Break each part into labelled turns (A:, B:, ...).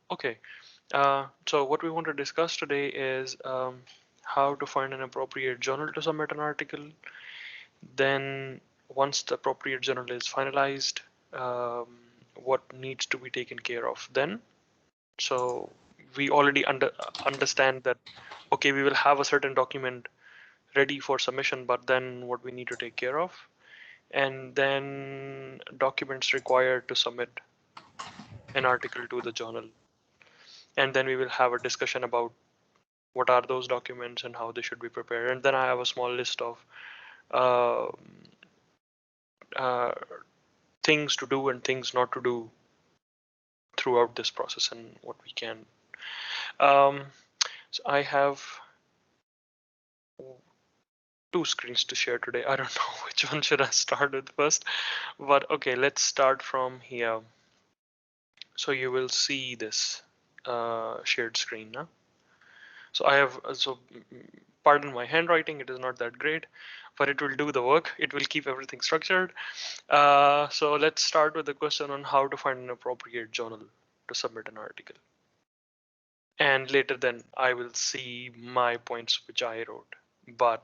A: Okay, so what we want to discuss today is how to find an appropriate journal to submit an article. Then once the appropriate journal is finalized, um, what needs to be taken care of then. So we already understand that, okay, we will have a certain document ready for submission, but then what we need to take care of, and then documents required to submit an article to the journal. And then we will have a discussion about what are those documents and how they should be prepared. And then I have a small list of uh, uh, things to do and things not to do throughout this process and what we can. So I have two screens to share today. I don't know which one should I start with first, but okay, let's start from here. So you will see this shared screen now. So I have, pardon my handwriting, it is not that great, but it will do the work. It will keep everything structured. So let's start with the question on how to find an appropriate journal to submit an article. And later then I will see my points which I wrote. But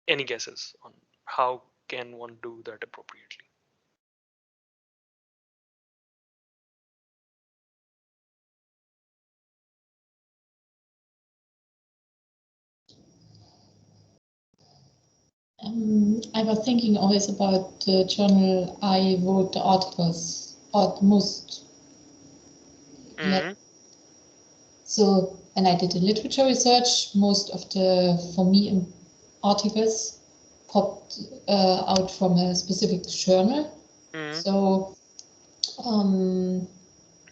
A: any guesses on how can one do that appropriately?
B: I was thinking always about the journal I wrote the articles, or the most.
A: Mm-hmm.
B: So, and I did the literature research, most of the, for me, articles popped out from a specific journal.
A: Mm-hmm.
B: So,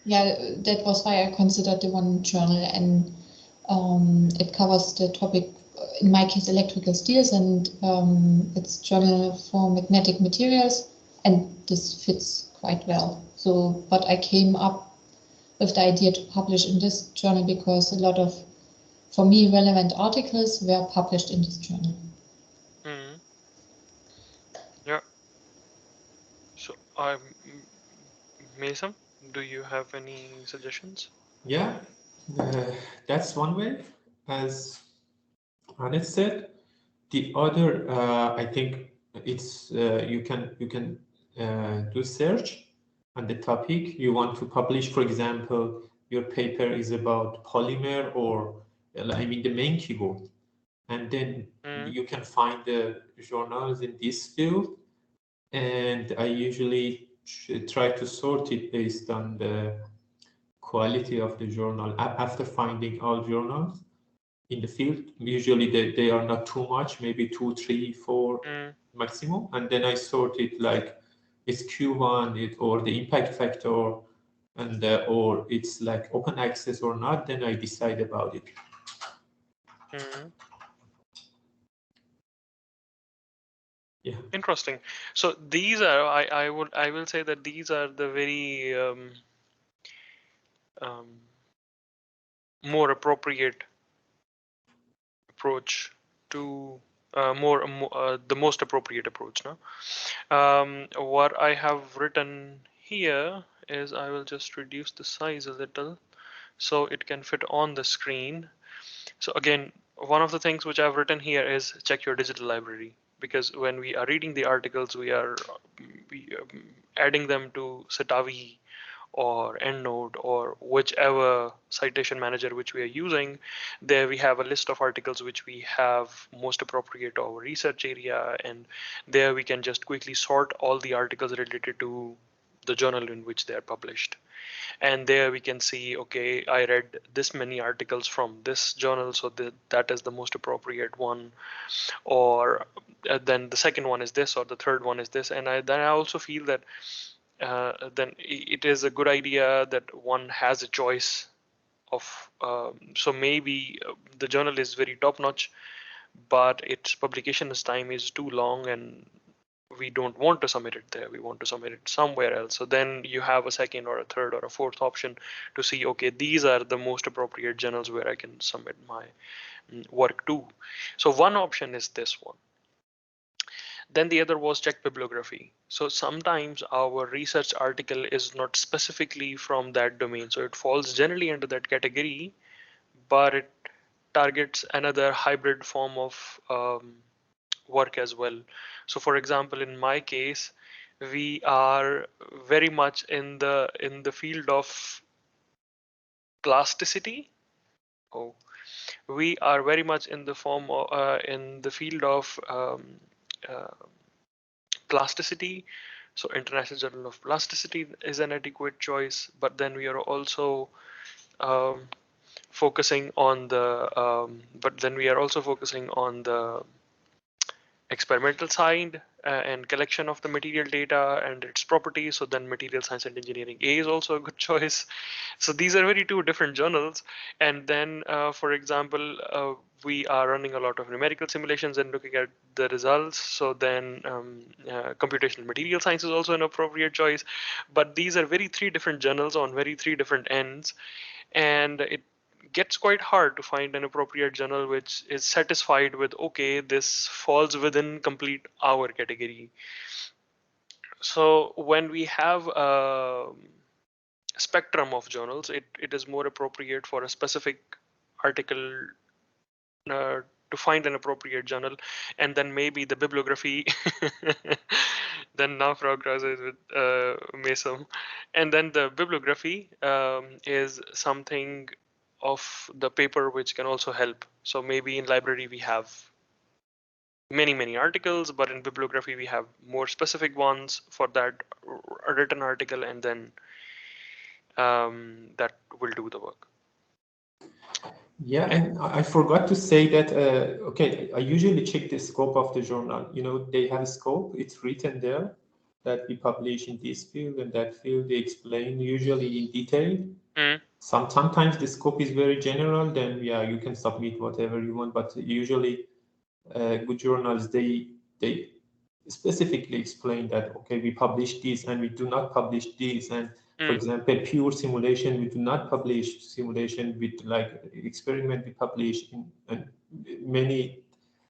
B: yeah, that was why I considered the one journal, and it covers the topic, in my case, electrical steels, and it's journal for magnetic materials, and this fits quite well. So, but I came up with the idea to publish in this journal because a lot of, for me, relevant articles were published in this journal.
A: Mm-hmm. Yeah. So I'm Mason. Do you have any suggestions?
C: Yeah, that's one way, as Anet said. The other, I think it's you can do search on the topic you want to publish. For example, your paper is about polymer, or I mean the main keyword, and then you can find the journals in this field. And I usually try to sort it based on the quality of the journal. After finding all journals in the field, usually they are not too much, maybe 2, 3, 4 maximum, and then I sort it like it's Q1 or the impact factor, and or it's like open access or not. Then I decide about it. Yeah.
A: Interesting. So these are, I will say that these are the very more appropriate approach to the most appropriate approach now. What I have written here is, I will just reduce the size a little so it can fit on the screen. So again, one of the things which I've written here is check your digital library, because when we are reading the articles, we are adding them to Citavi or EndNote or whichever citation manager which we are using. There we have a list of articles which we have most appropriate to our research area, and there we can just quickly sort all the articles related to the journal in which they are published. And there we can see, okay, I read this many articles from this journal, so that is the most appropriate one. Or then the second one is this, or the third one is this. And then I also feel that then it is a good idea that one has a choice of, so maybe the journal is very top notch, but its publication time is too long, and we don't want to submit it there. We want to submit it somewhere else. So then you have a second or a third or a fourth option to see, okay, these are the most appropriate journals where I can submit my work to. So one option is this one. Then the other was check bibliography. So sometimes our research article is not specifically from that domain, so it falls generally under that category, but it targets another hybrid form of work as well. So for example, in my case, we are very much in the field of plasticity. Oh, we are very much in the form of, in the field of uh, plasticity. So International Journal of Plasticity is an adequate choice, but then we are also um, focusing on the experimental side and collection of the material data and its properties. So then material science and engineering A is also a good choice. So these are very two different journals. And then, for example, we are running a lot of numerical simulations and looking at the results. So then computational material science is also an appropriate choice. But these are very three different journals on very three different ends. And it gets quite hard to find an appropriate journal which is satisfied with, okay, this falls within complete our category. So when we have a spectrum of journals, it is more appropriate for a specific article uh, to find an appropriate journal, and then maybe the bibliography. Then now progress is with Mason, and then the bibliography is something of the paper which can also help. So maybe in library we have many articles, but in bibliography we have more specific ones for that written article, and then that will do the work.
C: Yeah, and I forgot to say that, okay, I usually check the scope of the journal. You know, they have a scope, it's written there that we publish in this field and that field. They explain usually in detail.
A: Mm.
C: Sometimes the scope is very general, then yeah, you can submit whatever you want, but usually good journals, they specifically explain that, okay, we publish this and we do not publish this. And for
A: Mm.
C: example, pure simulation, we do not publish simulation with like experiment we publish in, and many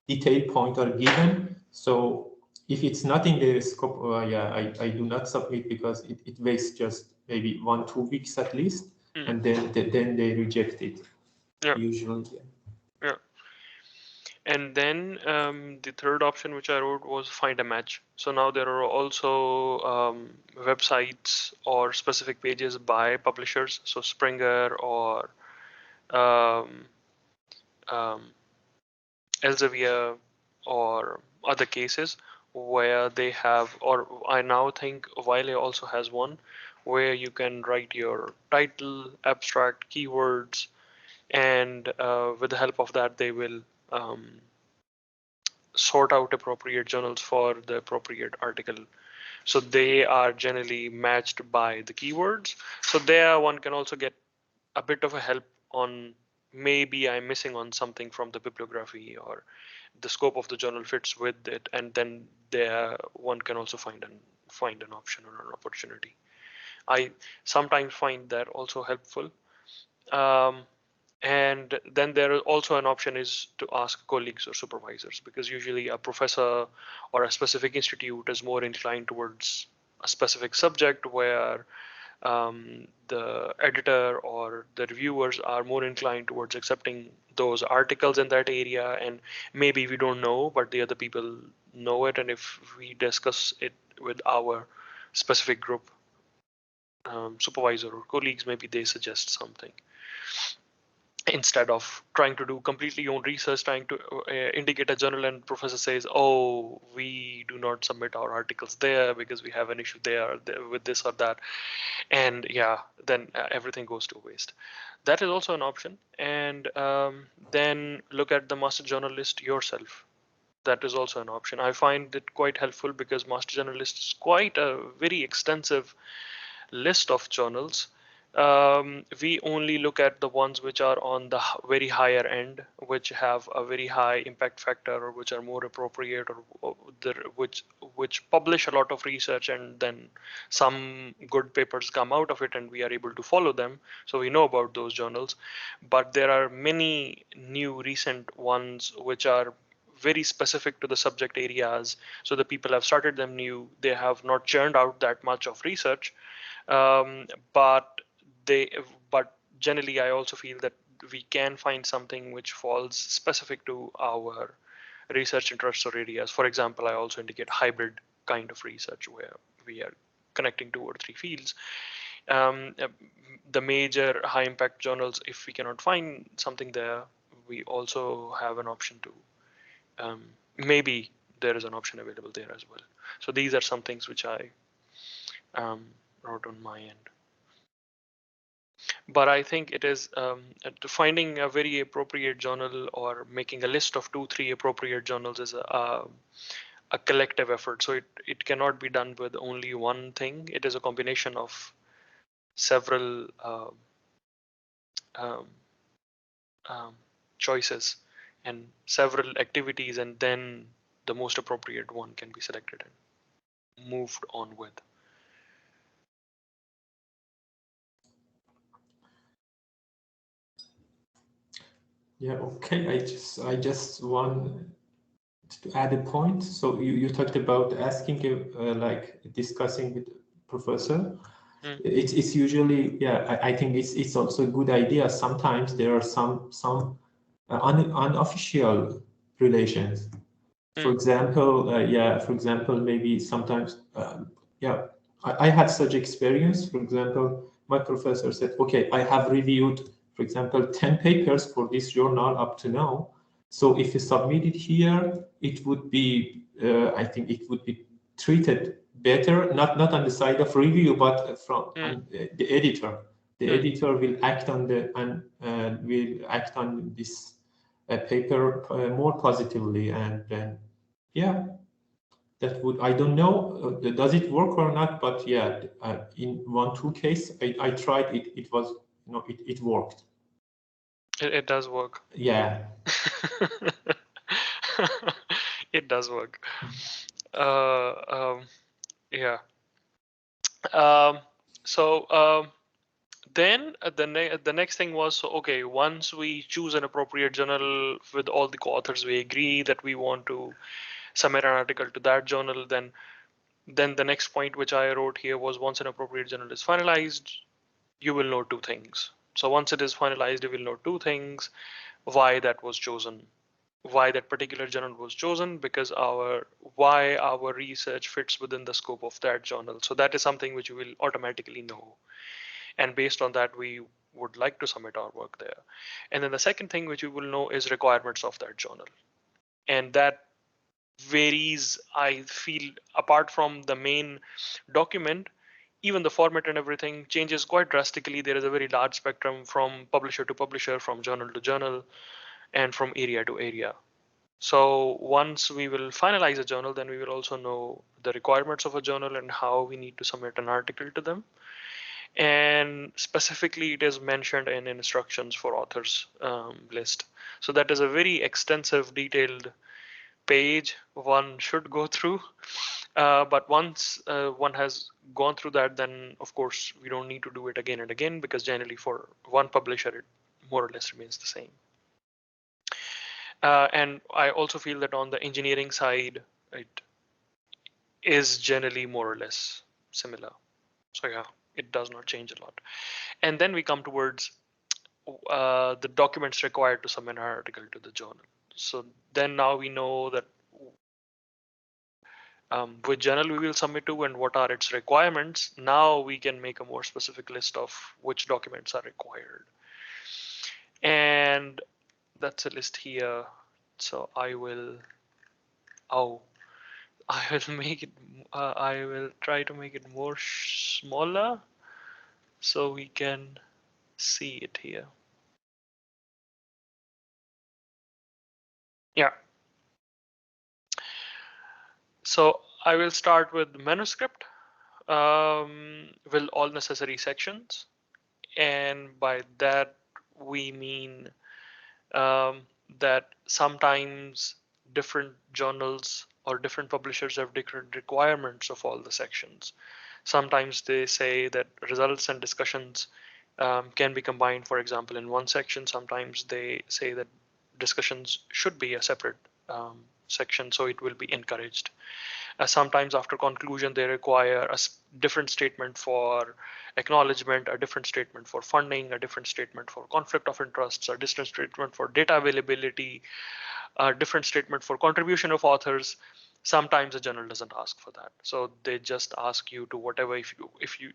C: detailed points are given. So if it's not in the scope, yeah, I do not submit because it wastes just maybe 1-2 weeks at least,
A: Mm.
C: and then they reject it
A: Yeah.
C: usually. Yeah.
A: Yeah. And then the third option which I wrote was find a match. So now there are also websites or specific pages by publishers. So Springer or um, um, Elsevier or other cases where they have, or I now think Wiley also has one where you can write your title, abstract, keywords, and with the help of that, they will sort out appropriate journals for the appropriate article. So they are generally matched by the keywords. So there one can also get a bit of a help on maybe I'm missing on something from the bibliography or the scope of the journal fits with it, and then there one can also find an option or an opportunity. I sometimes find that also helpful. Um, and then there is also an option is to ask colleagues or supervisors, because usually a professor or a specific institute is more inclined towards a specific subject, where the editor or the reviewers are more inclined towards accepting those articles in that area. And maybe we don't know, but the other people know it. And if we discuss it with our specific group supervisor or colleagues, maybe they suggest something instead of trying to do completely own research, trying to indicate a journal, and professor says, oh, we do not submit our articles there because we have an issue there with this or that. And yeah, then everything goes to waste. That is also an option. And then look at the master journalist yourself. That is also an option. I find it quite helpful because master journalist is quite a very extensive list of journals. We only look at the ones which are on the very higher end, which have a very high impact factor, or which are more appropriate, or which publish a lot of research, and then some good papers come out of it, and we are able to follow them. So we know about those journals, but there are many new recent ones which are very specific to the subject areas. So the people have started them new. They have not churned out that much of research, um, but they but generally I also feel that we can find something which falls specific to our research interests or areas. For example, I also indicate hybrid kind of research where we are connecting 2 or 3 fields. um, uh, the major high impact journals, if we cannot find something there, we also have an option to maybe there is an option available there as well. So these are some things which I wrote on my end. But I think it is finding a very appropriate journal or making a list of 2, 3 appropriate journals is a collective effort. So it cannot be done with only one thing. It is a combination of several um, um, choices and several activities, and then the most appropriate one can be selected and moved on with.
C: Yeah, okay. I just want to add a point. So you talked about asking, like discussing with professor.
A: Mm,
C: It's usually, yeah, I think it's also a good idea. Sometimes there are some unofficial relations. For
A: mm,
C: example, yeah, for example, maybe sometimes, yeah, I had such experience. For example, my professor said, okay, I have reviewed, for example, 10 papers for this journal up to now. So if you submit it here, it would be, I think it would be treated better, not on the side of review, but from
A: mm,
C: on the editor. The
A: mm.
C: editor will act on will act on this paper more positively, and then yeah, that would, I don't know, does it work or not, but yeah, in 1 2 case I tried it, it was, it worked.
A: It does work.
C: Yeah.
A: It does work. Uh, um, yeah. Um, so then the next thing was, so okay, once we choose an appropriate journal with all the co-authors, we agree that we want to submit an article to that journal. Then the next point which I wrote here was, once an appropriate journal is finalized, you will know 2 things. So once it is finalized, you will know 2 things: why that was chosen, why that particular journal was chosen, because why our research fits within the scope of that journal. So that is something which you will automatically know, and based on that we would like to submit our work there. And then the second thing which you will know is requirements of that journal, and that varies, I feel, apart from the main document. Even the format and everything changes quite drastically. There is a very large spectrum from publisher to publisher, from journal to journal, and from area to area. So once we will finalize a journal, then we will also know the requirements of a journal and how we need to submit an article to them. And specifically, it is mentioned in instructions for authors list. So that is a very extensive, detailed page one should go through. But once one has gone through that, then of course we don't need to do it again and again, because generally for one publisher, it more or less remains the same. And I also feel that on the engineering side, it is generally more or less similar. So yeah, it does not change a lot. And then we come towards the documents required to submit an article to the journal. So then now we know that which journal we will submit to and what are its requirements. Now we can make a more specific list of which documents are required. And that's a list here. So oh, I will make it, I will try to make it more smaller so we can see it here. Yeah. So I will start with the manuscript with all necessary sections. And by that, we mean that sometimes different journals or different publishers have different requirements of all the sections. Sometimes they say that results and discussions can be combined, for example, in one section. Sometimes they say that discussions should be a separate section, so it will be encouraged. Sometimes after conclusion, they require a different statement for acknowledgement, a different statement for funding, a different statement for conflict of interests, a different statement for data availability, a different statement for contribution of authors. Sometimes the journal doesn't ask for that, so they just ask you to whatever. If you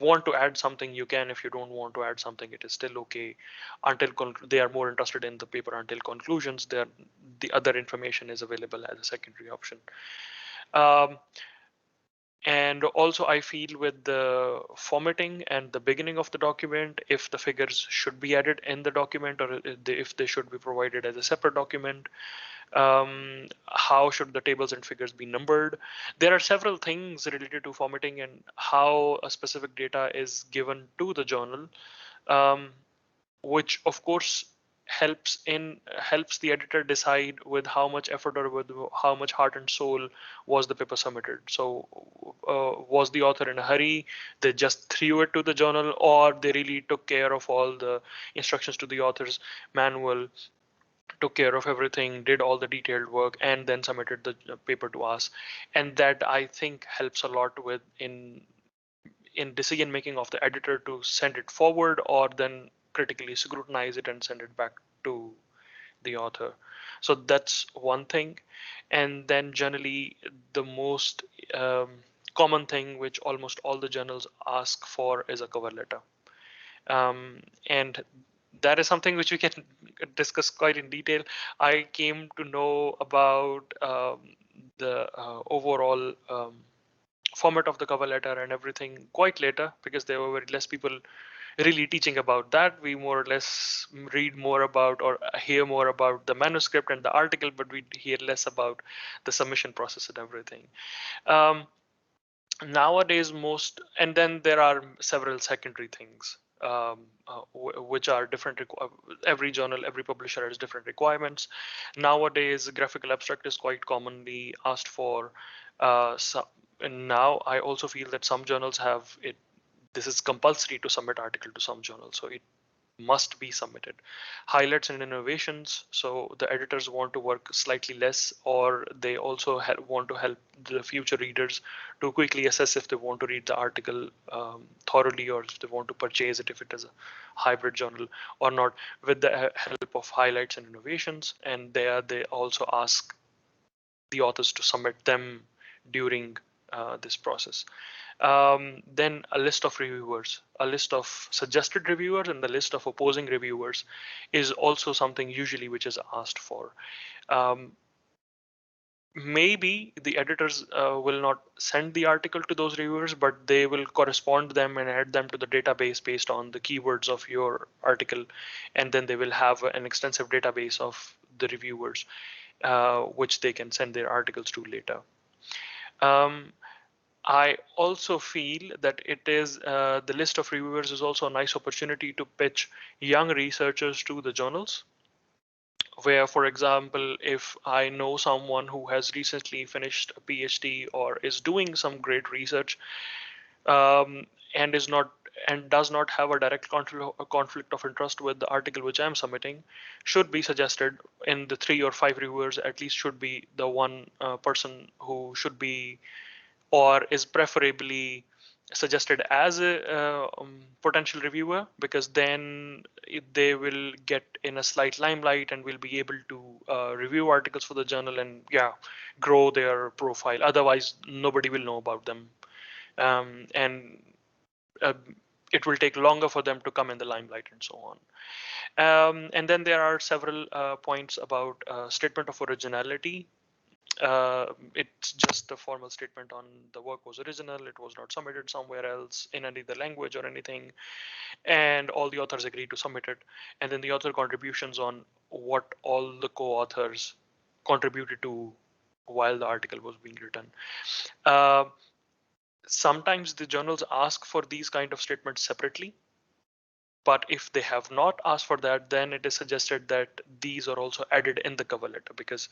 A: want to add something, you can. If you don't want to add something, it is still okay. Until they are more interested in the paper until conclusions, the other information is available as a secondary option. Um, and also I feel with the formatting and the beginning of the document, if the figures should be added in the document or if they should be provided as a separate document, how should the tables and figures be numbered. There are several things related to formatting and how a specific data is given to the journal, um, which of course helps the editor decide with how much effort or with how much heart and soul was the paper submitted. So was the author in a hurry, they just threw it to the journal, or they really took care of all the instructions to the author's manual, took care of everything, did all the detailed work, and then submitted the paper to us. And that I think helps a lot with in decision making of the editor to send it forward or then critically scrutinize it and send it back to the author. So that's one thing. And then generally the most common thing which almost all the journals ask for is a cover letter. And that is something which we can discuss quite in detail. I came to know about the overall format of the cover letter and everything quite later, because there were very less people really teaching about that. We more or less read more about or hear more about the manuscript and the article, but we hear less about the submission process and everything. Um, Nowadays most, and then there are several secondary things, which are different. Every journal, every publisher has different requirements. Nowadays graphical abstract is quite commonly asked for. And now I also feel that some journals have it, this is compulsory to submit article to some journals, so it must be submitted. Highlights and innovations, so the editors want to work slightly less, or they also want to help the future readers to quickly assess if they want to read the article thoroughly, or if they want to purchase it if it is a hybrid journal or not, with the help of highlights and innovations. And they also ask the authors to submit them during this process. Then a list of reviewers, a list of suggested reviewers, and the list of opposing reviewers is also something usually which is asked for. Um, Maybe the editors will not send the article to those reviewers, but they will correspond them and add them to the database based on the keywords of your article. And then they will have an extensive database of the reviewers, which they can send their articles to later. I also feel that it is the list of reviewers is also a nice opportunity to pitch young researchers to the journals. Where, for example, if I know someone who has recently finished a PhD or is doing some great research, um, and is not and does not have a direct conflict of interest with the article which I'm submitting, should be suggested in the 3 or 5 reviewers. At least should be the one person who should be or is preferably suggested as a potential reviewer, because then they will get in a slight limelight and will be able to review articles for the journal and grow their profile. Otherwise nobody will know about them, and uh, it will take longer for them to come in the limelight and so on. And then there are several points about statement of originality. It's just a formal statement on the work was original, it was not submitted somewhere else in any other language or anything, and all the authors agreed to submit it. And then the author contributions on what all the co-authors contributed to while the article was being written. Uh, Sometimes the journals ask for these kind of statements separately, but if they have not asked for that, then it is suggested that these are also added in the cover letter, because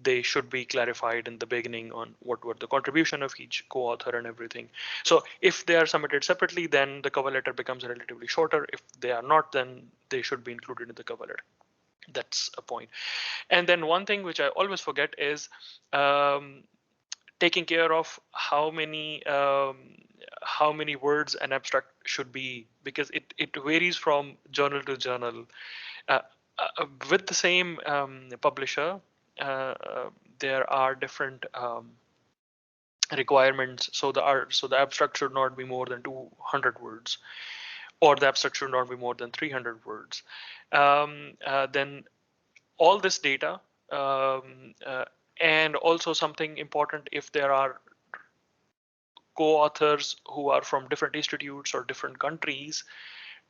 A: they should be clarified in the beginning on what were the contribution of each co-author and everything. So if they are submitted separately, then the cover letter becomes relatively shorter. If they are not, then they should be included in the cover letter. That's a point. And then one thing which I always forget is taking care of how many words an abstract should be, because it varies from journal to journal. Uh, with the same publisher, there are different requirements. So the abstract should not be more than 200 words, or the abstract should not be more than 300 words. Then all this data, and also something important, if there are co-authors who are from different institutes or different countries,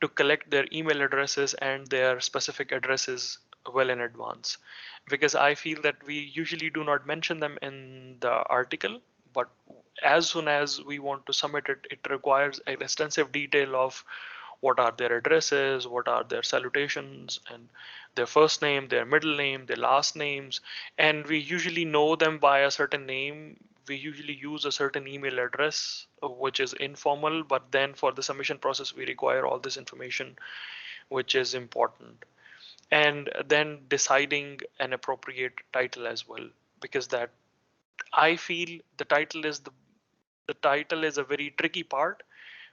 A: to collect their email addresses and their specific addresses well in advance, because I feel that we usually do not mention them in the article, but as soon as we want to submit it, it requires an extensive detail of what are their addresses, what are their salutations, and their first name, their middle name, their last names. And we usually know them by a certain name. We usually use a certain email address, which is informal, but then for the submission process, we require all this information, which is important. And then deciding an appropriate title as well, because that, I feel the title is a very tricky part,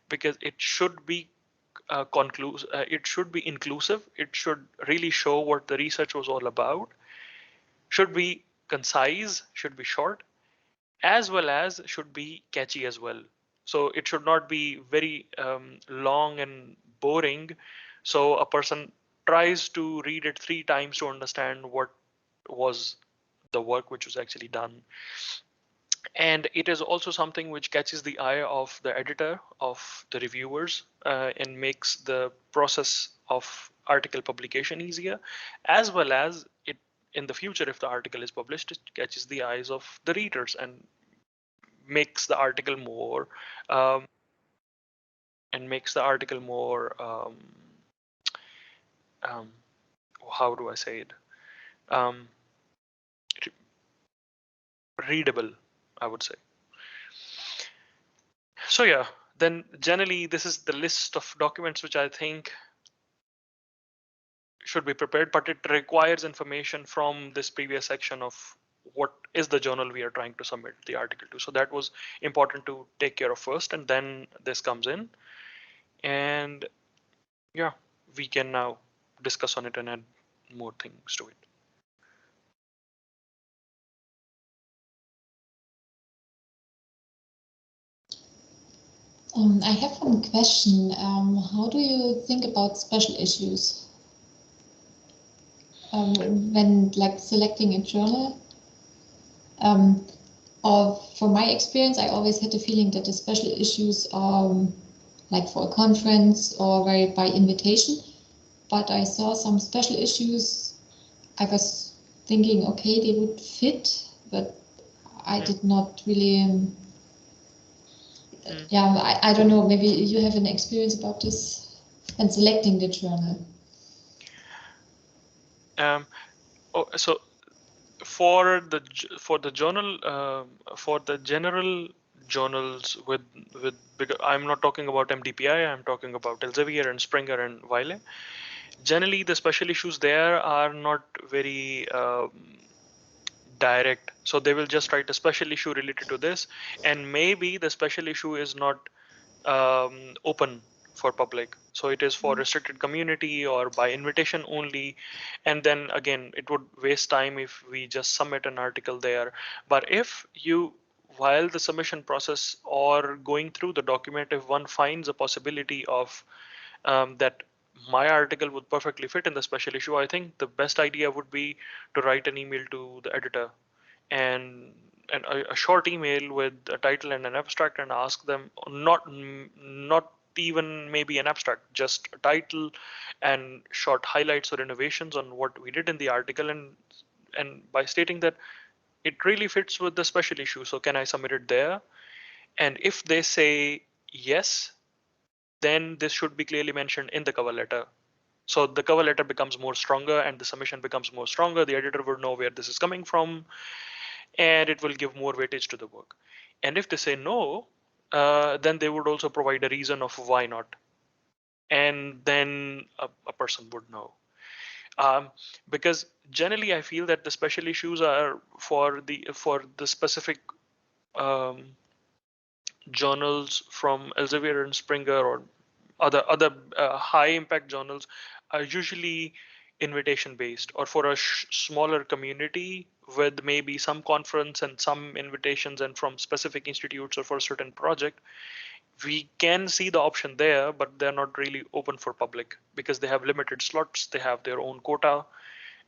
A: because it should be it should be inclusive. It should really show what the research was all about. Should be concise. Should be short, as well as should be catchy as well. So it should not be very long and boring. So a person tries to read it 3 times to understand what was the work which was actually done. And it is also something which catches the eye of the editor, of the reviewers, and makes the process of article publication easier, as well as it, in the future, if the article is published, it catches the eyes of the readers and makes the article more um, makes the article more um, how do I say it, um, readable, I would say. So yeah, then generally this is the list of documents which I think should be prepared, but it requires information from this previous section of what is the journal we are trying to submit the article to. So that was important to take care of first, and then this comes in. And yeah, we can now discuss on it and add more things to it.
B: I have one question. How do you think about special issues when like selecting a journal? Or from my experience, I always had the feeling that the special issues are like for a conference or very by invitation. But I saw some special issues. I was thinking, okay, they would fit, but I
A: Hmm.
B: did not really.
A: Hmm.
B: Yeah, I don't know. Maybe you have an experience about this and selecting the journal.
A: Um, so for the journal, for the general journals with bigger, I'm not talking about MDPI. I'm talking about Elsevier and Springer and Wiley. Generally, the special issues there are not very direct. So they will just write a special issue related to this, and maybe the special issue is not open for public. So it is for restricted community or by invitation only. And then again, it would waste time if we just submit an article there. But if you, while the submission process or going through the document, if one finds a possibility of that my article would perfectly fit in the special issue, I think the best idea would be to write an email to the editor, and a short email with a title and an abstract, and ask them, not even maybe an abstract, just a title and short highlights or innovations on what we did in the article, and by stating that it really fits with the special issue, so can I submit it there? And if they say yes, then this should be clearly mentioned in the cover letter. So the cover letter becomes more stronger and the submission becomes more stronger. The editor would know where this is coming from, and it will give more weightage to the work. And if they say no, then they would also provide a reason of why not. And then a person would know. Because generally I feel that the special issues are for the specific um, journals from Elsevier and Springer or other high impact journals are usually invitation based, or for a smaller community with maybe some conference and some invitations and from specific institutes or for a certain project, we can see the option there, but they're not really open for public because they have limited slots, they have their own quota,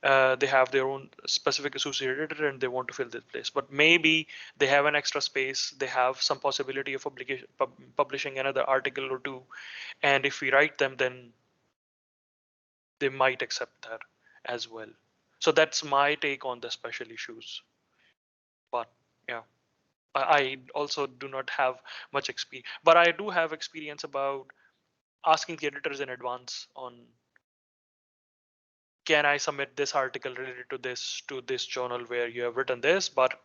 A: they have their own specific associate editor and they want to fill this place. But maybe they have an extra space, they have some possibility of publishing another article or two, and if we write them, then they might accept that as well. So that's my take on the special issues. But yeah, I also do not have much experience, but I do have experience about asking the editors in advance on, can I submit this article related to this journal where you have written this, but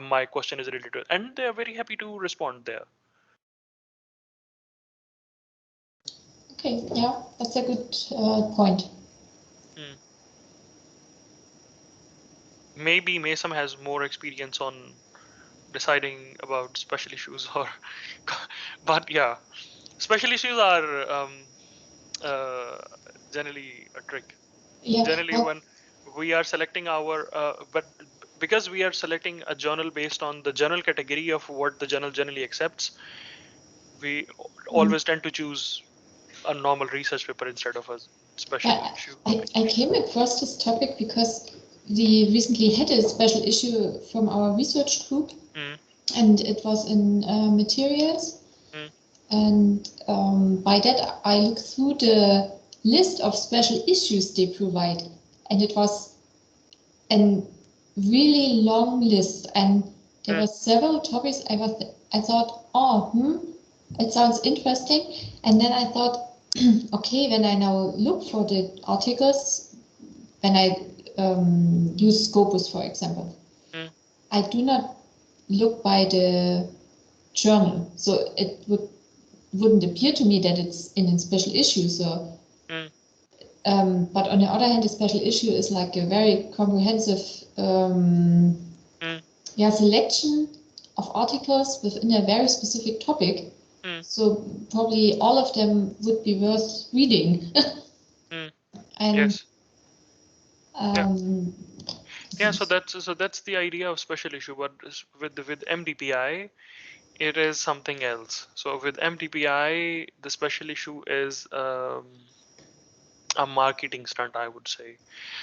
A: my question is related to, and they're very happy to respond there.
B: Okay, yeah, that's a good point.
A: Hmm. Maybe Mason has more experience on deciding about special issues, or but yeah, special issues are uh, generally a trick.
B: Yeah,
A: Generally, when we are selecting our, but because we are selecting a journal based on the journal category of what the journal generally accepts, we
B: mm,
A: always tend to choose a normal research paper instead of a special
B: yeah,
A: issue.
B: I came across this topic because we recently had a special issue from our research group,
A: Mm,
B: and it was in materials.
A: mm,
B: And by that, I looked through the list of special issues they provide, and it was a really long list, and there
A: mm,
B: were several topics. I thought, oh, it sounds interesting, and then I thought, okay, when I now look for the articles, when I use Scopus, for example,
A: mm,
B: I do not look by the journal, so wouldn't appear to me that it's in a special issue. So,
A: mm,
B: but on the other hand, a special issue is like a very comprehensive,
A: mm,
B: yeah, selection of articles within a very specific topic.
A: mm,
B: So probably all of them would be worth reading.
A: mm.
B: And
A: Yes. Yeah.
B: um,
A: Yeah. So that's the idea of special issue. But with MDPI, it is something else. So with MDPI, the special issue is a marketing stunt, I would say.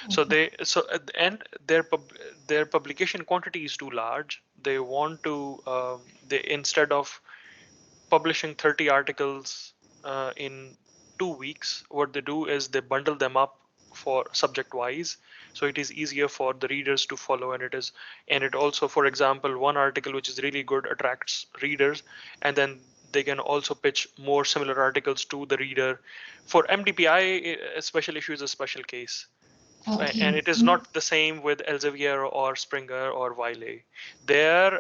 A: So
B: okay.
A: so at the end, their publication quantity is too large. They want to they, instead of publishing 30 articles in 2 weeks, what they do is they bundle them up for subject wise, so it is easier for the readers to follow, and it also, for example, one article which is really good attracts readers, and then they can also pitch more similar articles to the reader. For MDPI, a special issue is a special case, and
B: Okay.
A: it is not the same with Elsevier or Springer or Wiley. There,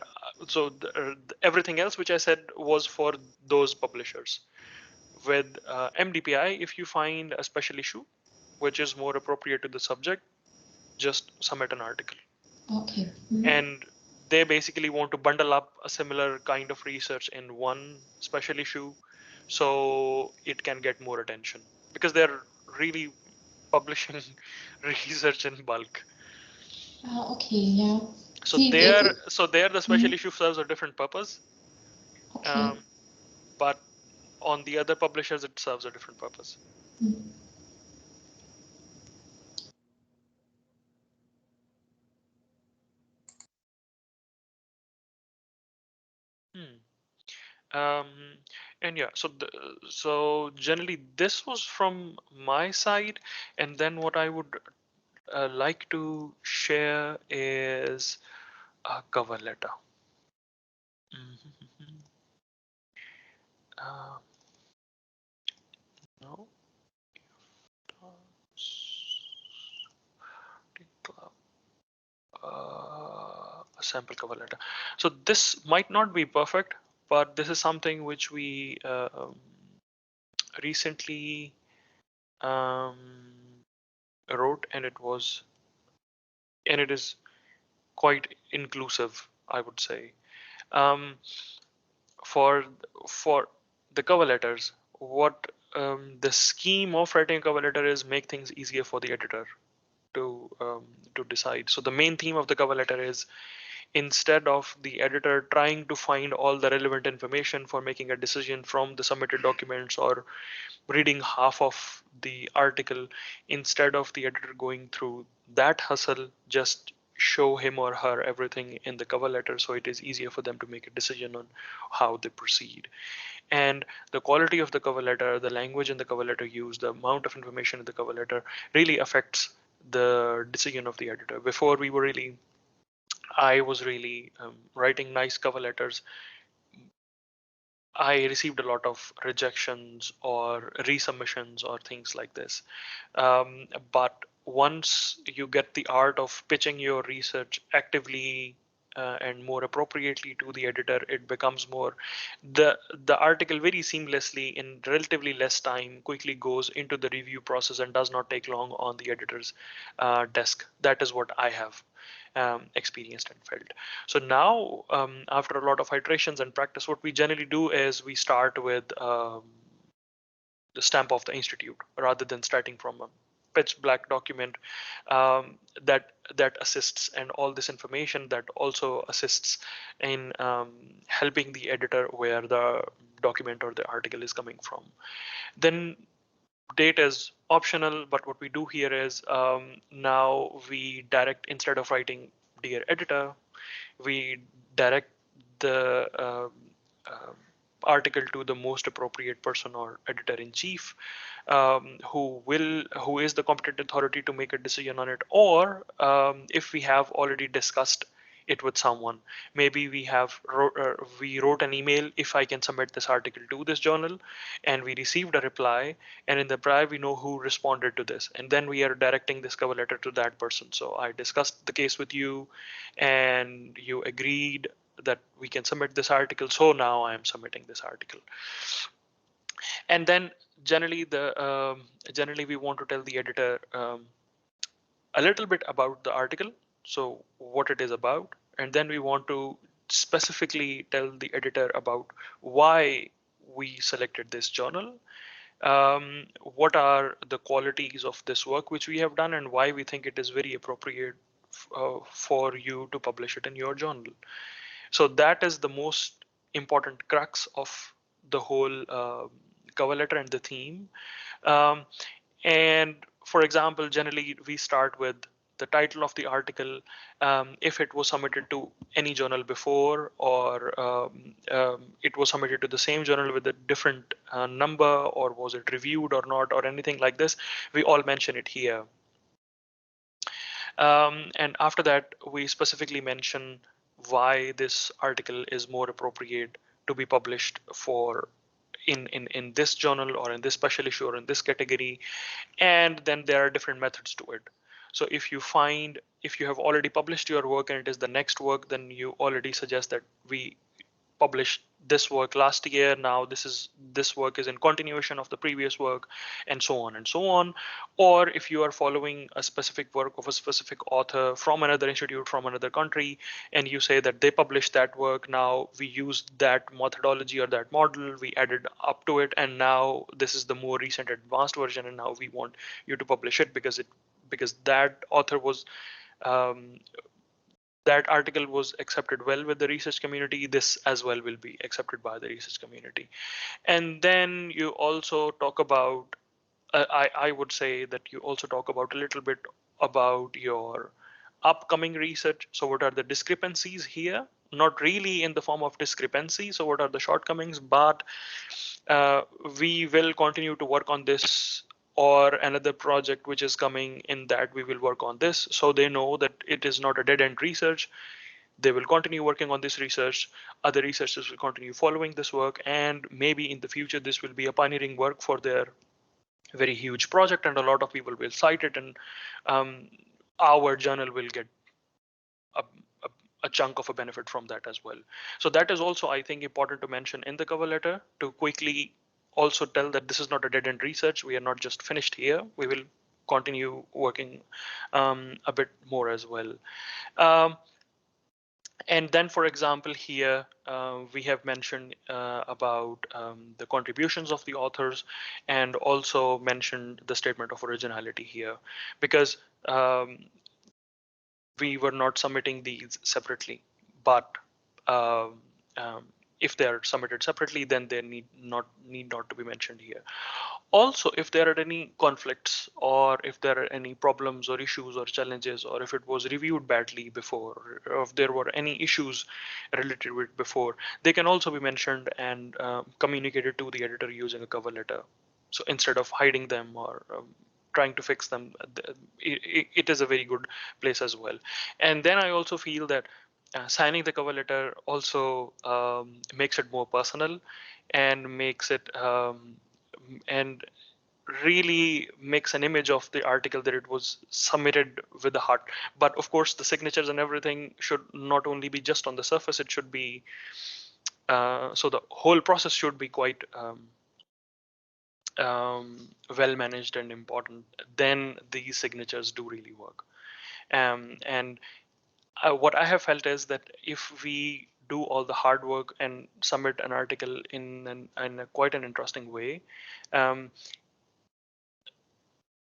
A: everything else which I said was for those publishers. With MDPI, if you find a special issue which is more appropriate to the subject, just submit an article.
B: Okay.
A: And they basically want to bundle up a similar kind of research in one special issue, so it can get more attention because they're really publishing research in bulk.
B: Okay. Yeah.
A: So
B: See,
A: there the special issue serves a different purpose,
B: okay.
A: um, but on the other publishers it serves a different purpose.
B: Mm.
A: Hmm. Um, and yeah, so generally this was from my side, and then what I would like to share is a cover letter. Mhm. Uh, no, a sample cover letter. So this might not be perfect, but this is something which we recently um, wrote, and it is quite inclusive, I would say. Um, for for the cover letters, what the scheme of writing a cover letter is make things easier for the editor to decide. So the main theme of the cover letter is, instead of the editor trying to find all the relevant information for making a decision from the submitted documents or reading half of the article, instead of the editor going through that hustle, just show him or her everything in the cover letter so it is easier for them to make a decision on how they proceed. And the quality of the cover letter, the language in the cover letter used, the amount of information in the cover letter really affects the decision of the editor. Before we were really I was really writing nice cover letters, I received a lot of rejections or resubmissions or things like this. But once you get the art of pitching your research actively and more appropriately to the editor, it becomes more the article very seamlessly in relatively less time quickly goes into the review process and does not take long on the editor's desk. That is what I have experienced and felt. So now, after a lot of iterations and practice, what we generally do is we start with the stamp of the institute rather than starting from a pitch black document that assists, and all this information that also assists in helping the editor where the document or the article is coming from. Then date is optional, but what we do here is now we direct, instead of writing dear editor, we direct the article to the most appropriate person or editor in chief, who is the competent authority to make a decision on it. Or if we have already discussed it with someone, maybe we wrote an email, if I can submit this article to this journal, and we received a reply, and in the reply we know who responded to this, and then we are directing this cover letter to that person. So I discussed the case with you and you agreed that we can submit this article, so now I am submitting this article. And then generally we want to tell the editor a little bit about the article, so what it is about, and then we want to specifically tell the editor about why we selected this journal, what are the qualities of this work which we have done, and why we think it is very appropriate for you to publish it in your journal. So that is the most important crux of the whole cover letter and the theme. Um, and for example, generally we start with the title of the article, if it was submitted to any journal before, or it was submitted to the same journal with a different number, or was it reviewed or not, or anything like this, we all mention it here. And after that, we specifically mention why this article is more appropriate to be published for in this journal or in this special issue or in this category. And then there are different methods to it. So if you have already published your work and it is the next work, then you already suggest that we published this work last year, now this work is in continuation of the previous work, and so on and so on. Or if you are following a specific work of a specific author from another institute, from another country, and you say that they published that work, now we used that methodology or that model, we added up to it, and now this is the more recent advanced version, and now we want you to publish it because that author was um, that article was accepted well with the research community, this as well will be accepted by the research community. And then you also talk about, I would say that you also talk about a little bit about your upcoming research. So what are the discrepancies here? Not really in the form of discrepancy. So what are the shortcomings? But uh, we will continue to work on this, or another project which is coming in that we will work on this. So they know that it is not a dead end research. They will continue working on this research. Other researchers will continue following this work. And maybe in the future, this will be a pioneering work for their very huge project. And a lot of people will cite it. And um, our journal will get a, a, a chunk of a benefit from that as well. So that is also, I think, important to mention in the cover letter, to quickly also tell that this is not a dead end research. We are not just finished here. We will continue working a bit more as well. Um, and then, for example, here we have mentioned about the contributions of the authors, and also mentioned the statement of originality here, because um, we were not submitting these separately, but um, um, if they are submitted separately, then they need not to be mentioned here. Also, if there are any conflicts, or if there are any problems or issues or challenges, or if it was reviewed badly before, or if there were any issues related with before, they can also be mentioned and communicated to the editor using a cover letter. So instead of hiding them or trying to fix them, it is a very good place as well. And then I also feel that signing the cover letter also makes it more personal, and makes it and really makes an image of the article that it was submitted with the heart. But of course, the signatures and everything should not only be just on the surface, it should be so the whole process should be quite well managed and important. Then these signatures do really work. And what I have felt is that if we do all the hard work and submit an article in a quite an interesting way, um,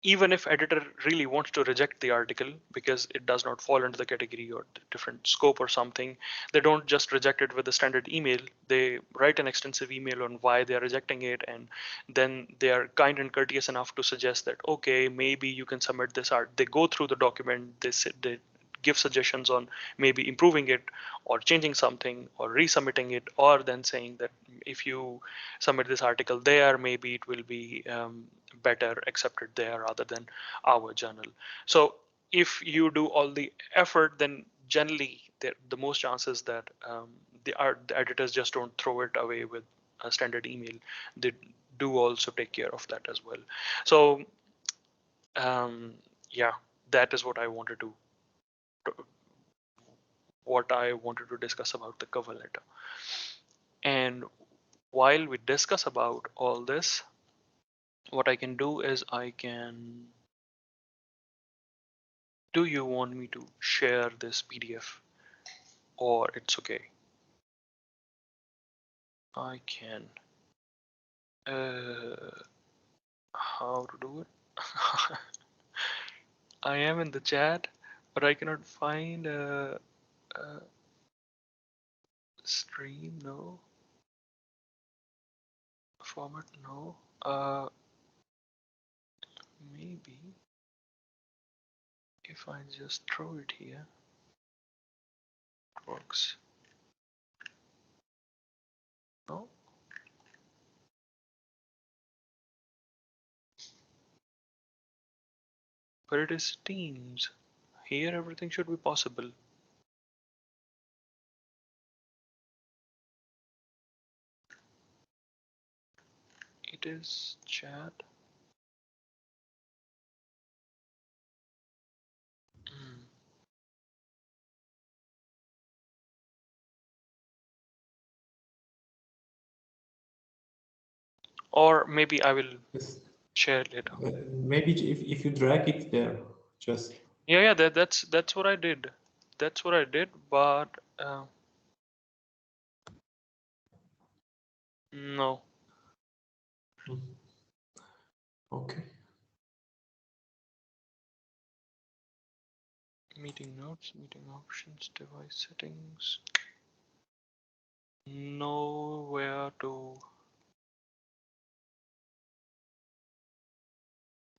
A: even if editor really wants to reject the article because it does not fall into the category or the different scope or something, they don't just reject it with a standard email. They write an extensive email on why they are rejecting it, and then they are kind and courteous enough to suggest that, okay, maybe you can submit this art. They go through the document, they give suggestions on maybe improving it or changing something or resubmitting it, or then saying that if you submit this article there, maybe it will be better accepted there rather than our journal. So if you do all the effort, then generally the most chances that the editors just don't throw it away with a standard email. They do also take care of that as well. So yeah, that is what I wanted to discuss about the cover letter. And while we discuss about all this, what I can do is do you want me to share this PDF, or it's okay? I can. Uh, how to do it? I am in the chat, but I cannot find a stream. No format. No. Maybe if I just throw it here, it works. No, but it is Teams. Here, everything should be possible. It is chat. Hmm. Or maybe I will
C: Yes.
A: share later.
C: Maybe if you drag it there, just
A: Yeah, that's what I did. That's what I did, but no.
C: okay.
A: Meeting notes, meeting options, device settings. Nowhere to.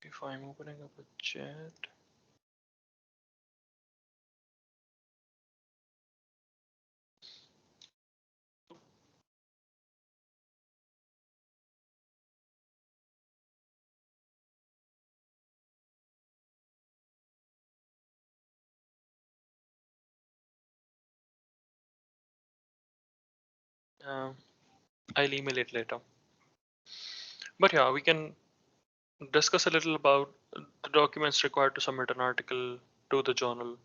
A: If I'm opening up a chat. I'll email it later. But yeah, we can discuss a little about the documents required to submit an article to the journal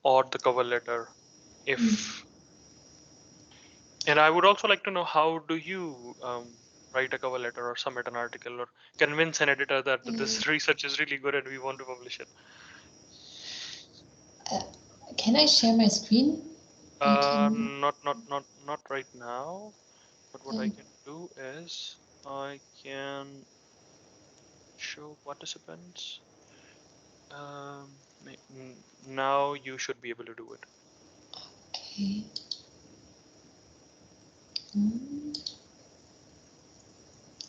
A: or the cover letter. If And I would also like to know, how do you write a cover letter or submit an article or convince an editor that this research is really good and we want to publish it.
B: Can I share my screen?
A: Not right now. But what I can do is I can show participants. Now you should be able to do it.
B: Okay.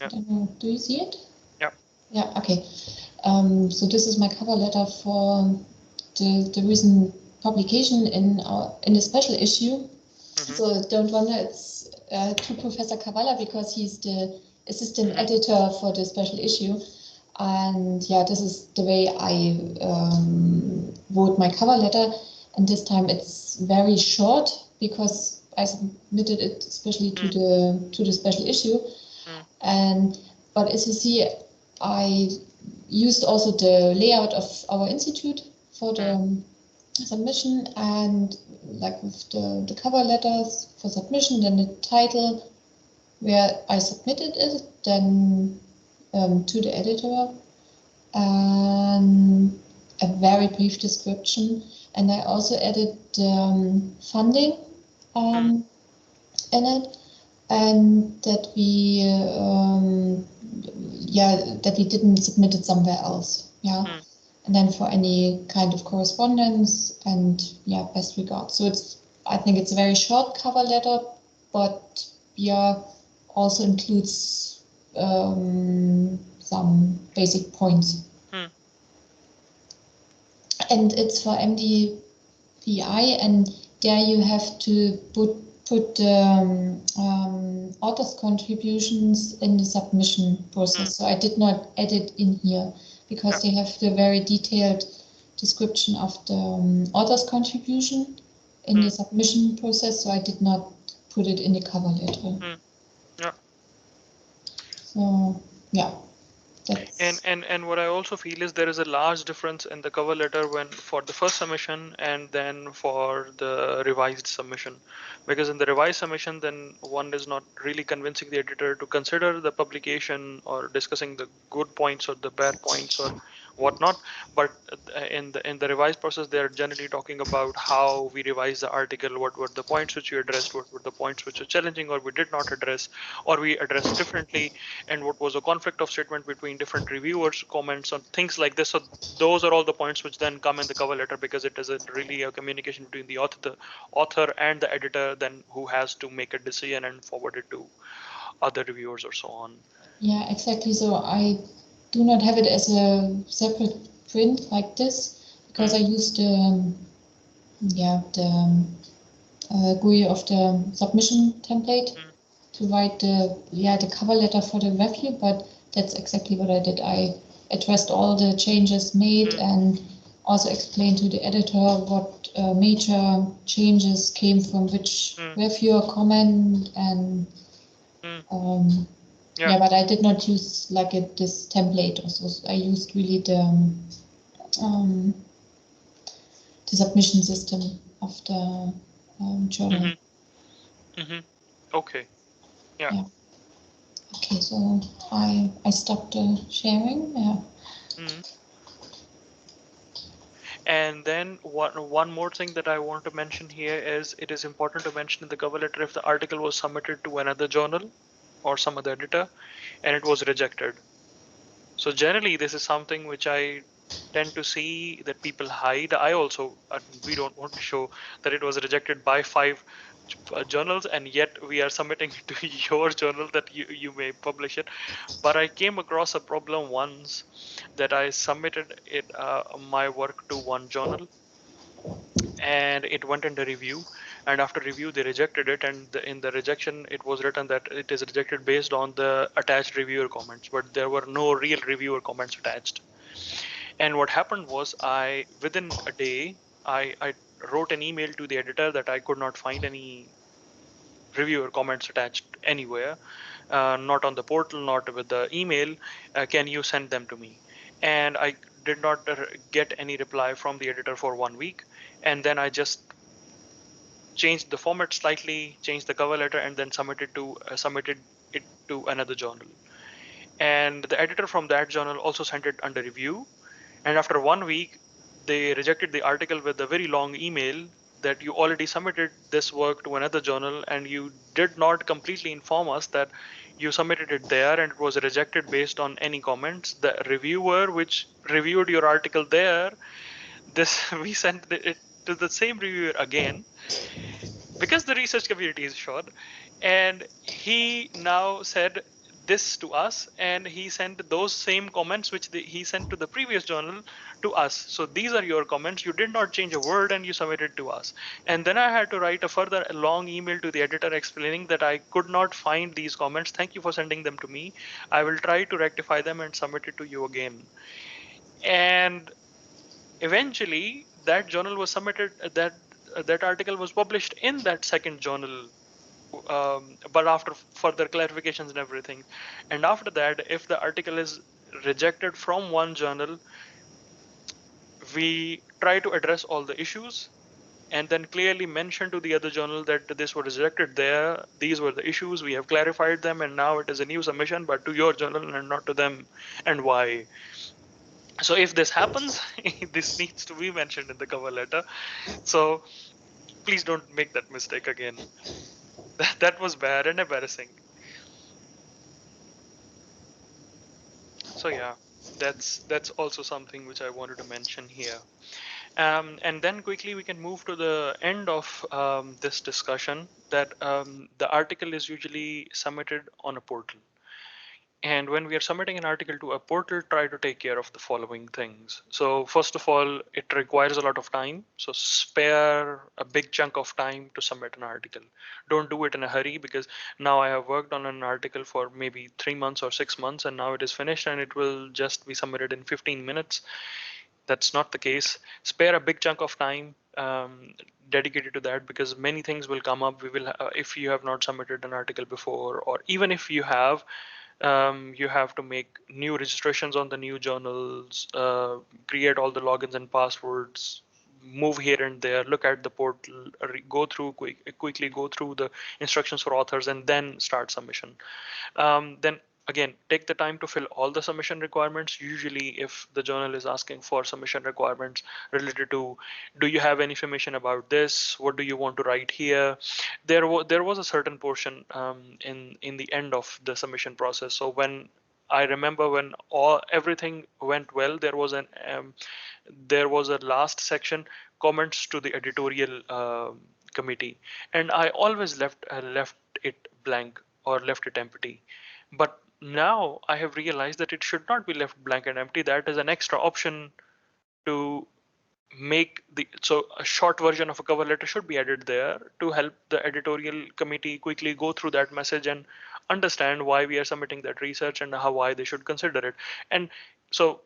B: I don't know. Do you see it?
A: Yeah.
B: Yeah. Okay. So this is my cover letter for the recent publication in the special issue. So don't wonder it's to Professor Kavala because he's the assistant editor for the special issue. And yeah, this is the way I wrote my cover letter. And this time it's very short because I submitted it especially to the special issue. But as you see, I used also the layout of our institute for the submission, and like with the cover letters for submission, then the title where I submitted it, then to the editor, and a very brief description. And I also added funding in it, and that we that we didn't submit it somewhere else. And then for any kind of correspondence, and best regards. So I think it's a very short cover letter, but also includes some basic points. And it's for MDVI, and there you have to put authors' contributions in the submission process. So I did not add it in here because they have the very detailed description of the author's contribution in the submission process. So I did not put it in the cover letter. So yeah.
A: And what I also feel is there is a large difference in the cover letter when for the first submission and then for the revised submission, because in the revised submission then one is not really convincing the editor to consider the publication or discussing the good points or the bad points or whatnot, but in the revised process they are generally talking about how we revised the article, what were the points which we addressed, what were the points which were challenging or we did not address or we addressed differently, and what was a conflict of statement between different reviewers comments on things like this. So those are all the points which then come in the cover letter, because it is really a communication between the author and the editor, then who has to make a decision and forward it to other reviewers or so on.
B: Yeah, exactly. So I do not have it as a separate print like this because I used the GUI of the submission template to write the cover letter for the review, but that's exactly what I did. I addressed all the changes made and also explained to the editor what major changes came from which reviewer comment, and but I did not use like this template. Also, I used really the submission system of the journal.
A: Okay. Yeah.
B: Okay, so I stopped sharing.
A: And then one more thing that I want to mention here is it is important to mention in the cover letter if the article was submitted to another journal or some other editor and it was rejected. So generally this is something which I tend to see that people hide. I also, we don't want to show that it was rejected by 5 journals and yet we are submitting it to your journal that you may publish it. But I came across a problem once that I submitted my work to one journal and it went under review, and after review they rejected it, and in the rejection it was written that it is rejected based on the attached reviewer comments, but there were no real reviewer comments attached. And what happened was within a day I wrote an email to the editor that I could not find any reviewer comments attached anywhere, not on the portal, not with the email. Can you send them to me? And I did not get any reply from the editor for 1 week, and then I just changed the format slightly, changed the cover letter, and then submitted it to another journal. And the editor from that journal also sent it under review. And after 1 week, they rejected the article with a very long email that you already submitted this work to another journal and you did not completely inform us that you submitted it there and it was rejected based on any comments. The reviewer which reviewed your article there, this we sent it to the same reviewer again because the research community is short, and he now said this to us, and he sent those same comments which he sent to the previous journal to us. So these are your comments, you did not change a word and you submitted to us. And then I had to write a further long email to the editor explaining that I could not find these comments, thank you for sending them to me, I will try to rectify them and submit it to you again. And eventually that journal was submitted, that article was published in that second journal, but after further clarifications and everything. And after that, if the article is rejected from one journal, we try to address all the issues and then clearly mention to the other journal that this was rejected there, these were the issues, we have clarified them, and now it is a new submission, but to your journal and not to them, and why. So if this happens, this needs to be mentioned in the cover letter. So please don't make that mistake again. That was bad and embarrassing. So yeah, that's also something which I wanted to mention here. And then quickly we can move to the end of this discussion, that the article is usually submitted on a portal. And when we are submitting an article to a portal, try to take care of the following things. So first of all, it requires a lot of time. So spare a big chunk of time to submit an article. Don't do it in a hurry, because now I have worked on an article for maybe 3 months or 6 months, and now it is finished and it will just be submitted in 15 minutes. That's not the case. Spare a big chunk of time dedicated to that, because many things will come up. We will, if you have not submitted an article before, or even if you have to make new registrations on the new journals, create all the logins and passwords, move here and there, look at the portal, go through quickly go through the instructions for authors, and then start submission. Then again, take the time to fill all the submission requirements. Usually if the journal is asking for submission requirements related to, do you have any information about this, what do you want to write here, there was a certain portion in the end of the submission process. So when I remember, when everything went well, there was a last section, comments to the editorial committee, and I always left it blank or left it empty. But now I have realized that it should not be left blank and empty. That is an extra option to make the, so a short version of a cover letter should be added there to help the editorial committee quickly go through that message and understand why we are submitting that research and how why they should consider it. And so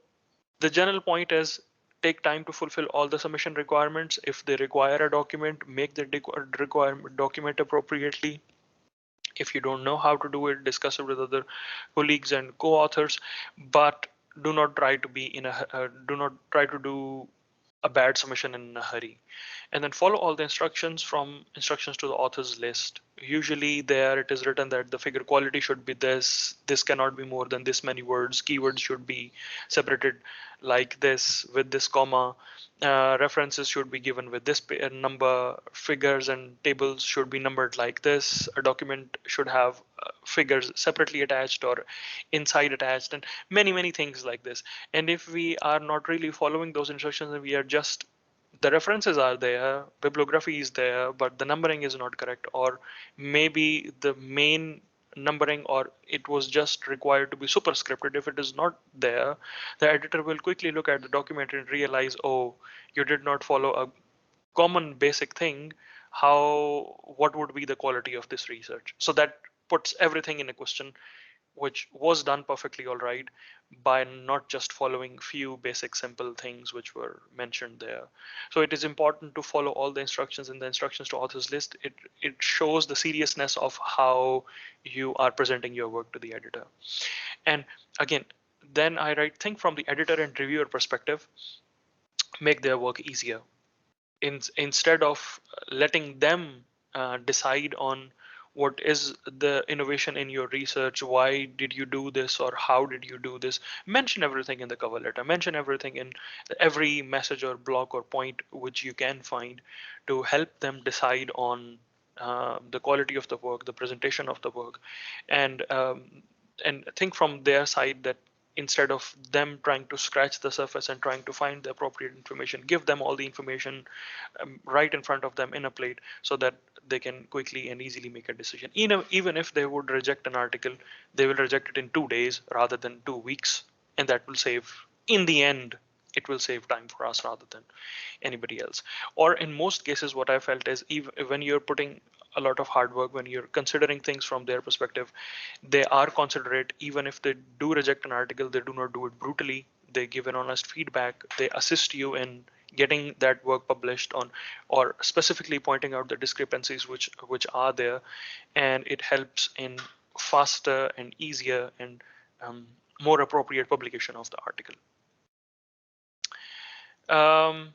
A: the general point is, take time to fulfill all the submission requirements. If they require a document, make the requirement document appropriately. If you don't know how to do it, discuss it with other colleagues and co-authors, but do not try to be in a do not try to do a bad submission in a hurry. And then follow all the instructions from instructions to the authors list. Usually there it is written that the figure quality should be this cannot be more than this many words, keywords should be separated like this with this comma, references should be given with this number, figures and tables should be numbered like this, a document should have figures separately attached or inside attached, and many things like this. And if we are not really following those instructions and we are just, the references are there, bibliography is there, but the numbering is not correct, or maybe the main numbering, or it was just required to be superscripted. If it is not there, the editor will quickly look at the document and realize, oh, you did not follow a common basic thing. How, what would be the quality of this research? So that puts everything in a question, which was done perfectly all right by not just following few basic simple things which were mentioned there. So it is important to follow all the instructions in the instructions to authors list. It shows the seriousness of how you are presenting your work to the editor. And again, then I write, think from the editor and reviewer perspective, make their work easier. Instead of letting them decide on what is the innovation in your research, why did you do this, or how did you do this. Mention everything in the cover letter, mention everything in every message or block or point which you can find to help them decide on the quality of the work, the presentation of the work, and think from their side that instead of them trying to scratch the surface and trying to find the appropriate information, give them all the information right in front of them in a plate so that they can quickly and easily make a decision. Even if they would reject an article, they will reject it in 2 days rather than 2 weeks. And that will save, in the end, it will save time for us rather than anybody else. Or in most cases, what I felt is even when you're putting a lot of hard work, when you're considering things from their perspective, they are considerate. Even if they do reject an article, they do not do it brutally. They give an honest feedback. They assist you in getting that work published on, or specifically pointing out the discrepancies which are there, and it helps in faster and easier and more appropriate publication of the article. Um,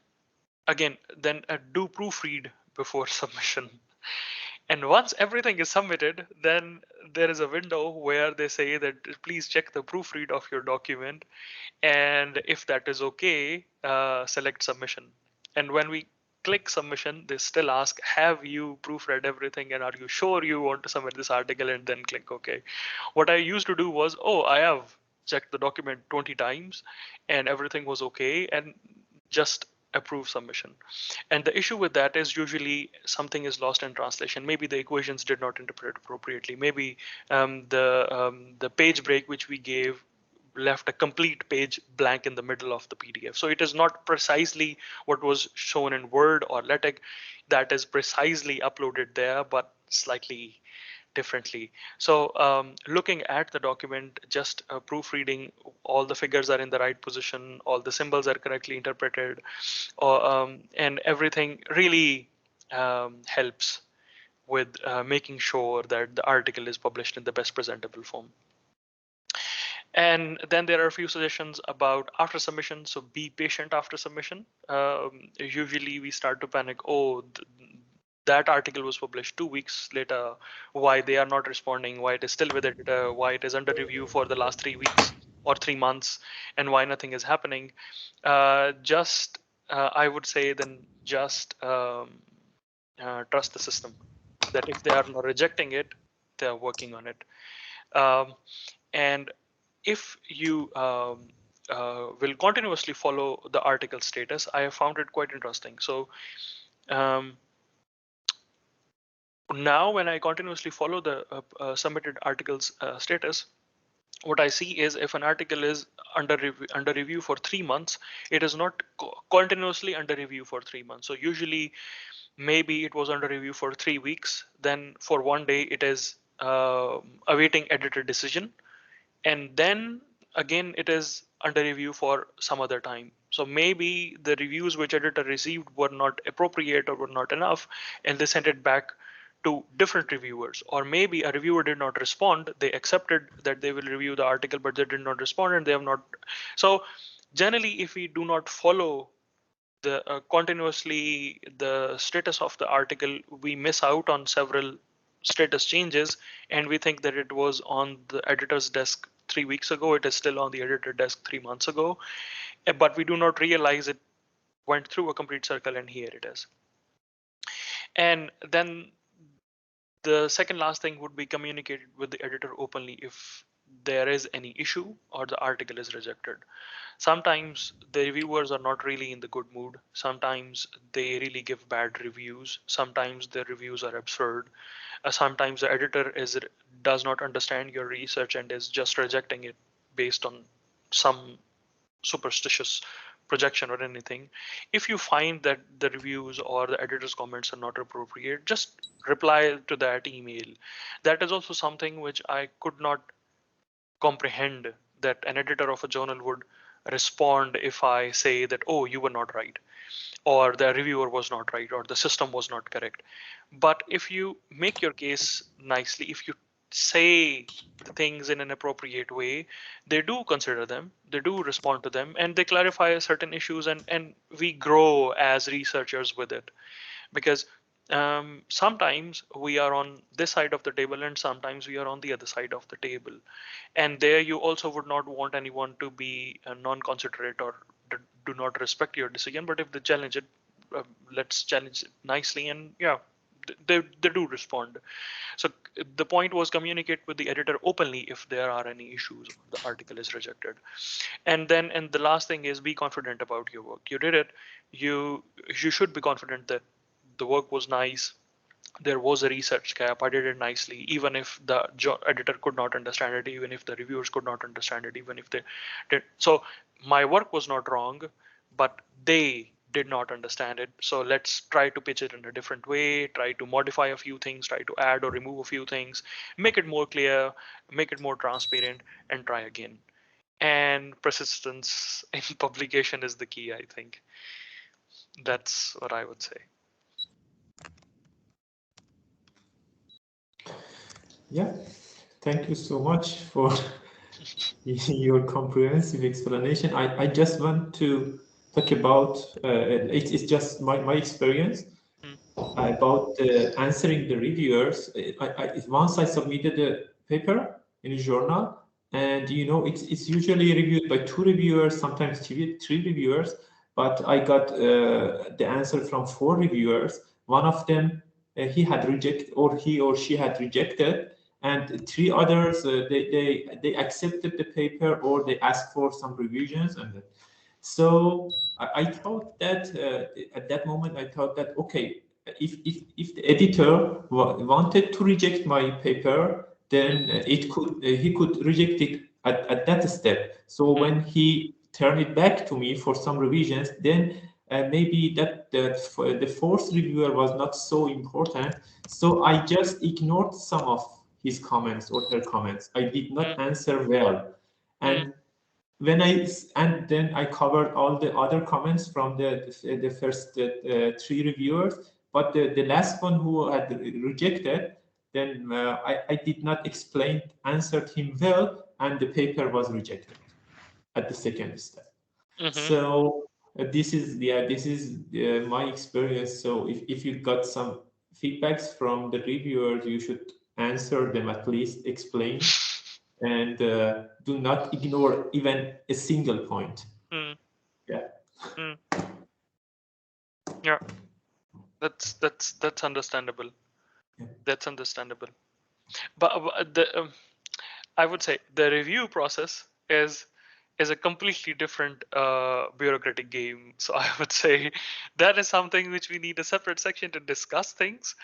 A: Again, then do proofread before submission. And once everything is submitted, then there is a window where they say that please check the proofread of your document. And if that is okay, select submission. And when we click submission, they still ask, have you proofread everything? And are you sure you want to submit this article? And then click OK. What I used to do was, oh, I have checked the document 20 times and everything was okay. And just approve submission. And the issue with that is usually something is lost in translation. Maybe the equations did not interpret appropriately. Maybe the page break which we gave left a complete page blank in the middle of the PDF. So it is not precisely what was shown in Word or LaTeX that is precisely uploaded there, but slightly differently. So looking at the document, just proofreading, all the figures are in the right position, all the symbols are correctly interpreted, and everything really helps with making sure that the article is published in the best presentable form. And then there are a few suggestions about after submission. So be patient after submission. Usually we start to panic. Oh, that article was published 2 weeks later. Why they are not responding? Why it is still with editor? Why it is under review for the last 3 weeks or 3 months? And why nothing is happening? I would say then just trust the system. That if they are not rejecting it, they are working on it. And if you will continuously follow the article status, I have found it quite interesting. So um, now when I continuously follow the submitted articles status, what I see is if an article is under review for 3 months, it is not continuously under review for 3 months. So usually maybe it was under review for 3 weeks. Then for one day it is awaiting editor decision, and then again it is under review for some other time. So maybe the reviews which editor received were not appropriate or were not enough, and they sent it back to different reviewers. Or maybe a reviewer did not respond, they accepted that they will review the article but they did not respond and they have not. So generally if we do not follow the continuously the status of the article, we miss out on several status changes, and we think that it was on the editor's desk 3 weeks ago, it is still on the editor desk 3 months ago, but we do not realize it went through a complete circle and here it is. And then the second last thing would be communicated with the editor openly if there is any issue or the article is rejected. Sometimes the reviewers are not really in the good mood. Sometimes they really give bad reviews. Sometimes the reviews are absurd. Sometimes the editor does not understand your research and is just rejecting it based on some superstitious projection or anything. If you find that the reviews or the editor's comments are not appropriate, just reply to that email. That is also something which I could not comprehend, that an editor of a journal would respond if I say that, oh, you were not right, or the reviewer was not right, or the system was not correct. But if you make your case nicely, if you say the things in an appropriate way, they do consider them, they do respond to them, and they clarify certain issues, and we grow as researchers with it. Because sometimes we are on this side of the table and sometimes we are on the other side of the table, and there you also would not want anyone to be non-considerate or do not respect your decision. But if they challenge it, uh, let's challenge it nicely, and yeah, they do respond. So the point was communicate with the editor openly if there are any issues or the article is rejected. And the last thing is be confident about your work. You did it. You should be confident that the work was nice. There was a research gap. I did it nicely, even if the editor could not understand it, even if the reviewers could not understand it, even if they did. So my work was not wrong, but they did not understand it. So let's try to pitch it in a different way, try to modify a few things, try to add or remove a few things, make it more clear, make it more transparent, and try again. And persistence in publication is the key, I think. That's what I would say.
C: Yeah, thank you so much for your comprehensive explanation. I just want to talk about it's just my experience
A: Mm,
C: about answering the reviewers. Once I submitted a paper in a journal, and it's usually reviewed by two reviewers, sometimes three reviewers, but I got the answer from four reviewers. One of them he had rejected, or he or she had rejected, and three others they accepted the paper or they asked for some revisions. And so I thought that at that moment I thought that okay, if the editor wanted to reject my paper,
A: mm,
C: then he could reject it at that step. So
A: mm,
C: when he turned it back to me for some revisions, then maybe the fourth reviewer was not so important. So I just ignored some of his comments or her comments. I did
A: mm,
C: not answer well,
A: mm,
C: and and then I covered all the other comments from the first three reviewers, but the last one who had rejected, then I did not explain, answered him well, and the paper was rejected at the second step.
A: mhm.
C: So this is my experience. So if you got some feedbacks from the reviewers, you should answer them, at least explain, and do not ignore even a single point.
A: Mm,
C: Yeah.
A: mm. Yeah, that's understandable.
C: Yeah.
A: That's understandable. But I would say the review process is a completely different bureaucratic game. So I would say that is something which we need a separate section to discuss things.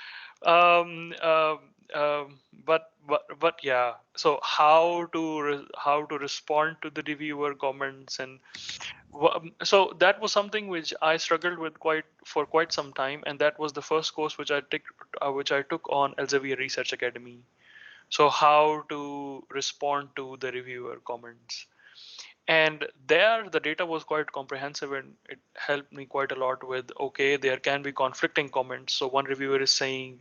A: Um, um, but yeah. So how to respond to the reviewer comments and so that was something which I struggled with quite some time, and that was the first course which I took on Elsevier Research Academy. So how to respond to the reviewer comments, and there the data was quite comprehensive and it helped me quite a lot with okay, there can be conflicting comments. So one reviewer is saying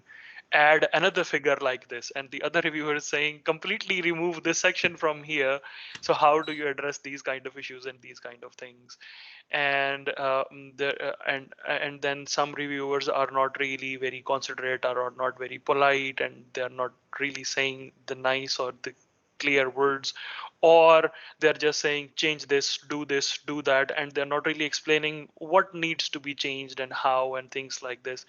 A: add another figure like this, and the other reviewer is saying completely remove this section from here. So how do you address these kind of issues and these kind of things? And then some reviewers are not really very considerate or are not very polite, and they're not really saying the nice or the clear words, or they're just saying change this, do that, and they're not really explaining what needs to be changed and how and things like this.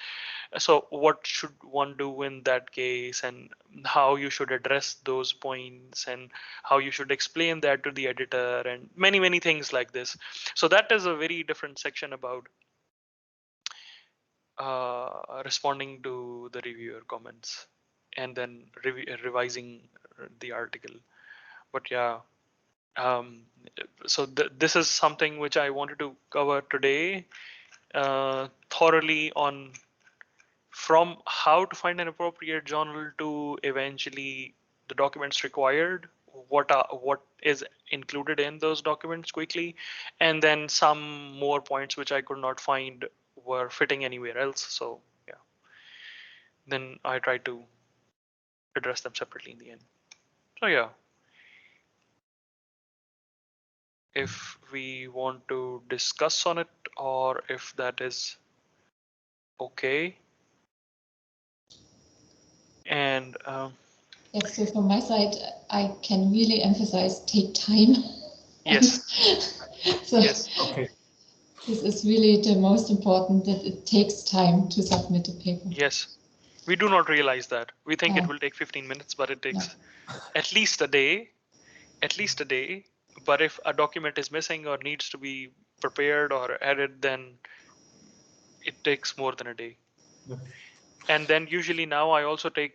A: So what should one do in that case, and how you should address those points, and how you should explain that to the editor, and many things like this. So that is a very different section about responding to the reviewer comments and then revising the article. But yeah, um, so this is something which I wanted to cover today thoroughly on, from how to find an appropriate journal to eventually the documents required, what is included in those documents quickly, and then some more points which I could not find were fitting anywhere else. So yeah, then I tried to address them separately in the end. So yeah, if we want to discuss on it, or if that is okay. And
B: Yes, so from my side, I can really emphasize take time.
A: yes,
B: So
A: yes,
C: Okay.
B: this is really the most important, that it takes time to submit a paper.
A: yes. We do not realize that. We think it
B: Oh,
A: will take 15 minutes, but it
B: no.
A: takes at least a day, at least a day. But if a document is missing or needs to be prepared or added, then it takes more than a day.
C: Yeah.
A: And then usually now I also take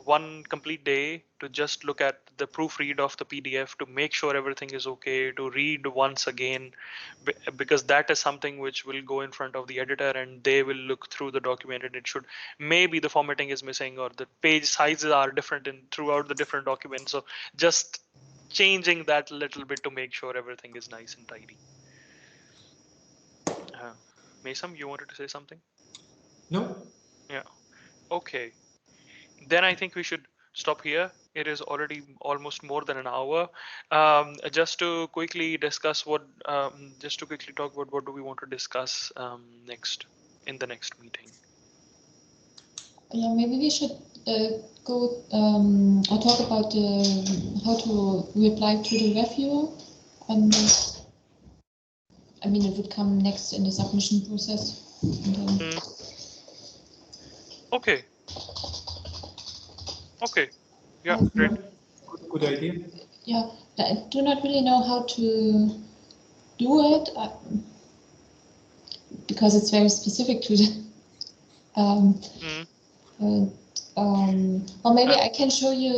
A: one complete day to just look at the proofread of the PDF to make sure everything is okay, to read once again, because that is something which will go in front of the editor and they will look through the document, and it should, maybe the formatting is missing or the page sizes are different in throughout the different documents. So just changing that little bit to make sure everything is nice and tidy. Mason, you wanted to say something?
C: No.
A: Yeah. Okay. Then I think we should stop here. It is already almost more than an hour. Just to quickly discuss just to quickly talk about what do we want to discuss next in the next meeting.
B: Yeah, maybe we should go or talk about how to reply to the review. And I mean, it would come next in the submission process. And,
A: Mm, okay. Okay. Yeah. Great.
C: Good idea.
B: yeah, I do not really know how to do it because it's very specific to the.
A: Mm,
B: Or maybe
A: uh,
B: I can show you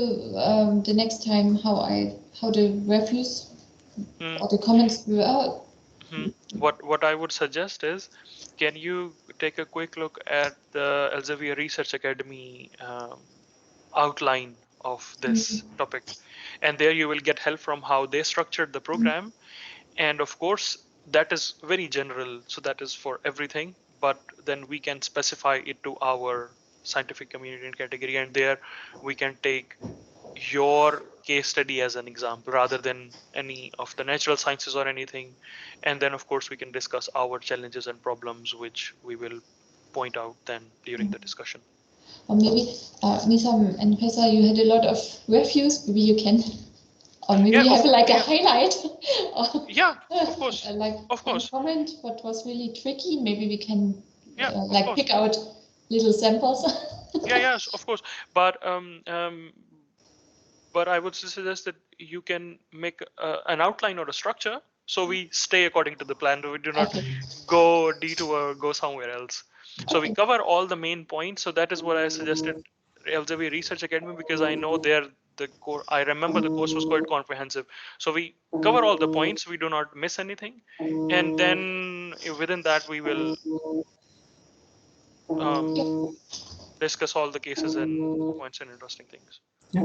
B: the next time how the reviews
A: mm,
B: or the comments were.
A: what I would suggest is, can you take a quick look at the Elsevier Research Academy outline of this topic, and there you will get help from how they structured the program. And of course that is very general, so that is for everything, but then we can specify it to our scientific community and category, and there we can take your case study as an example rather than any of the natural sciences or anything. And then of course we can discuss our challenges and problems, which we will point out then during the discussion.
B: Or maybe Nisam and Pesa, you had a lot of reviews. Maybe you can, or maybe
A: Yeah,
B: you have like a
A: yeah,
B: highlight, or
A: yeah, of course,
B: like
A: of
B: one
A: course,
B: comment what was really tricky. Maybe we can
A: yeah, of
B: like
A: course.
B: pick out little samples.
A: Yeah, yes, of course. But I would suggest that you can make an outline or a structure, so we stay according to the plan. We do not
B: Okay,
A: go detour, go somewhere else. So we
B: okay,
A: cover all the main points. So that is what I suggested Elsevier Research Academy, because I know the core. I remember the course was quite comprehensive. So we cover all the points. We do not miss anything, and then within that we will um, discuss all the cases and points and interesting things.
C: Yeah.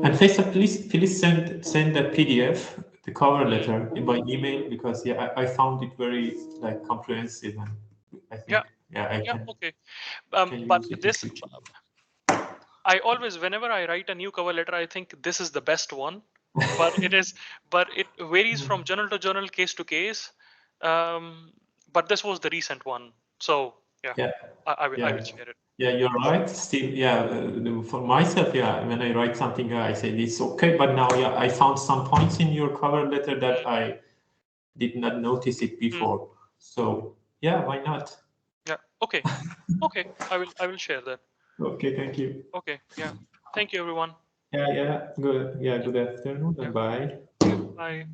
C: And Faisal, please send that PDF, the cover
A: Mm,
C: letter, by email, because yeah, I found it very like comprehensive, and I
A: yeah,
C: think yeah I
A: yeah,
C: can
A: okay. But
C: use it in
A: this,
C: future.
A: I always, whenever I write a new cover letter, I think this is the best one. But it is, but it varies from journal to journal, case to case. Um, but this was the recent one, so yeah,
C: Yeah,
A: I will
C: yeah,
A: share it.
C: yeah. You're right. Still, yeah. For myself, yeah. When I write something, I say it's okay. But now, yeah, I found some points in your cover letter that
A: Mm,
C: I did not notice it
A: mm,
C: before. So yeah, why not?
A: yeah, okay, okay. I will share that.
C: Okay, thank you.
A: Okay, yeah. Thank you, everyone.
C: Yeah, yeah. Good. Yeah,
A: Yeah,
C: good afternoon
A: yeah.
C: and bye.
A: See you. Bye.